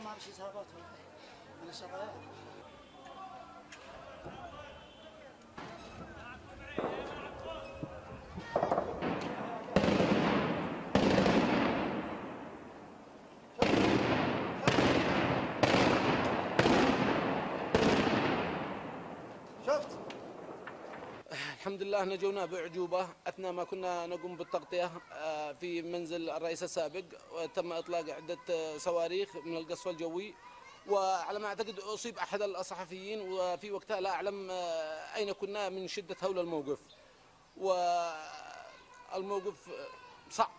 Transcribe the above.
ما بشي إصابات من الشرايط. شفت؟ الحمد لله نجونا بأعجوبة أثناء ما كنا نقوم بالتغطية في منزل الرئيس السابق، وتم إطلاق عدة صواريخ من القصف الجوي، وعلى ما أعتقد أصيب أحد الصحفيين، وفي وقتها لا أعلم أين كنا من شدة هول الموقف، والموقف صعب.